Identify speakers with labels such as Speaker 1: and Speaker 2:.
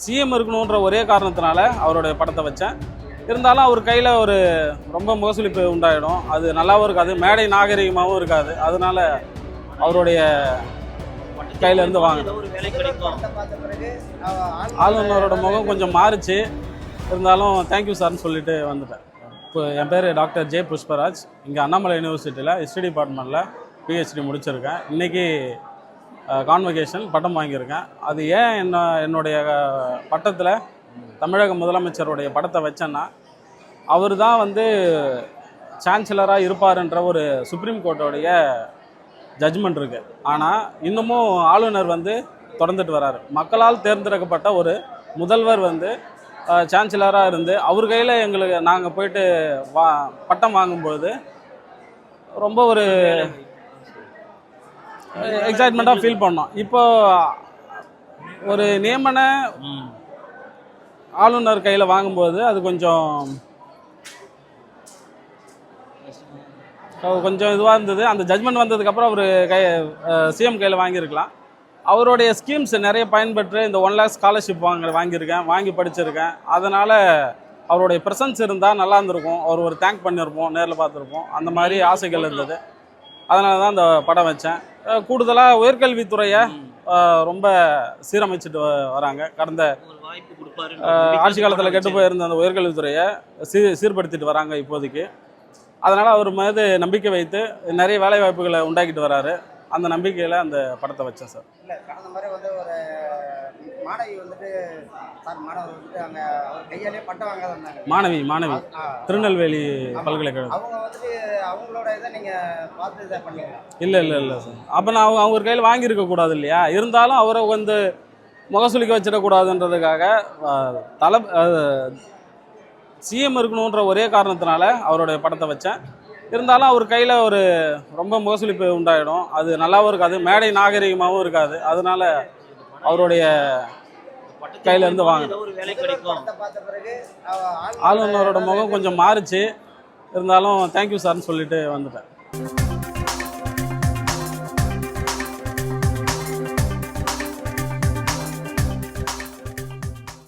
Speaker 1: CM இருக்கணுன்ற ஒரே காரணத்தினால அவருடைய படத்தை வச்சேன். இருந்தாலும் அவர் கையில் ஒரு ரொம்ப முகசுளிப்பு உண்டாயிடும். அது நல்லாவும் இருக்காது, மேடை நாகரிகமாகவும் இருக்காது. அதனால அவருடைய கையிலேருந்து வாங்க. ஆளுநரோட முகம் கொஞ்சம் மாறிச்சு. இருந்தாலும் தேங்க்யூ சார்னு சொல்லிட்டு வந்துட்டேன். இப்போ என் பேர் டாக்டர் ஜே புஷ்பராஜ். இங்கே அண்ணாமலை யூனிவர்சிட்டியில் ஹிஸ்ட்ரி டிபார்ட்மெண்ட்டில் பிஹெச்டி முடிச்சிருக்கேன். இன்றைக்கி கான்வகேஷன் பட்டம் வாங்கியிருக்கேன். அது ஏன் என்னுடைய பட்டத்தில் தமிழக முதலமைச்சருடைய படத்தை வச்சேன்னா, அவர் தான் வந்து சான்சலராக இருப்பார்ன்ற ஒரு சுப்ரீம் கோர்ட்டோடைய ஜட்ஜ்மெண்ட் இருக்குது. ஆனால் இன்னமும் ஆளுநர் வந்து தொடர்ந்துட்டு வராரு. மக்களால் தேர்ந்தெடுக்கப்பட்ட ஒரு முதல்வர் வந்து சான்சலராக இருந்து அவர் கையில் நாங்கள் போயிட்டு பட்டம் வாங்கும்போது ரொம்ப ஒரு எக்ஸைட்மெண்ட்டாக ஃபீல் பண்ணோம். இப்போ ஒரு நியமன ஆளுநர் கையில் வாங்கும்போது அது கொஞ்சம் இதுவாக இருந்தது. அந்த ஜட்மெண்ட் வந்ததுக்கப்புறம் அவர் சிஎம் கையில் வாங்கியிருக்கலாம். அவருடைய ஸ்கீம்ஸ் நிறைய பயன்பெற்று இந்த 1 lakh ஸ்காலர்ஷிப் வாங்கியிருக்கேன், வாங்கி படிச்சிருக்கேன். அதனால் அவருடைய ப்ரெசன்ஸ் இருந்தால் நல்லா இருந்திருக்கும். அவர் ஒரு தேங்க் பண்ணியிருப்போம், நேரில் பார்த்துருப்போம். அந்த மாதிரி ஆசைகள் இருந்தது. அதனால தான் இந்த படம் வச்சேன். கூடுதலாக உயர்கல்வித்துறையை ரொம்ப சீரமைச்சிட்டு வராங்க. கடந்த ஆட்சி காலத்தில் கெட்டு போயிருந்த அந்த உயர்கல்வித்துறையை சீர்படுத்திட்டு வராங்க இப்போதைக்கு. அதனால் அவர் மீது நம்பிக்கை வைத்து நிறைய வேலை வாய்ப்புகளை உண்டாக்கிட்டு வராரு. அந்த நம்பிக்கையில் அந்த படத்தை வச்சேன் சார்.
Speaker 2: இல்லை, கடந்த மாதிரி வந்து ஒரு மாணவி வந்துட்டு மாணவர் வந்துட்டு அங்கே அவர் கையாலே பட்டம் வாங்க வந்தாங்க.
Speaker 1: மாணவி திருநெல்வேலி பல்கலைக்கழகம்.
Speaker 2: அவங்க வந்துட்டு அவங்களோட இதை நீங்கள் பார்த்து இதை பண்ணீங்களா?
Speaker 1: இல்லை சார். அப்போ நான் அவங்க கையில் வாங்கியிருக்க கூடாது இல்லையா? இருந்தாலும் அவரை வந்து முகசுலிக்க வச்சிடக்கூடாதுன்றதுக்காக சிஎம் இருக்கணுன்ற ஒரே காரணத்தினால அவருடைய படத்தை வச்சேன். இருந்தாலும் அவர் கையில் ஒரு ரொம்ப முகசுளிப்பு உண்டாயிடும். அது நல்லாவும் இருக்காது, மேடை நாகரிகமாகவும் இருக்காது. அதனால அவருடைய கையிலேருந்து வாங்க. ஆளுநரோட முகம் கொஞ்சம் மாறிச்சு. இருந்தாலும் தேங்க்யூ சார்னு சொல்லிட்டு வந்துட்டேன்.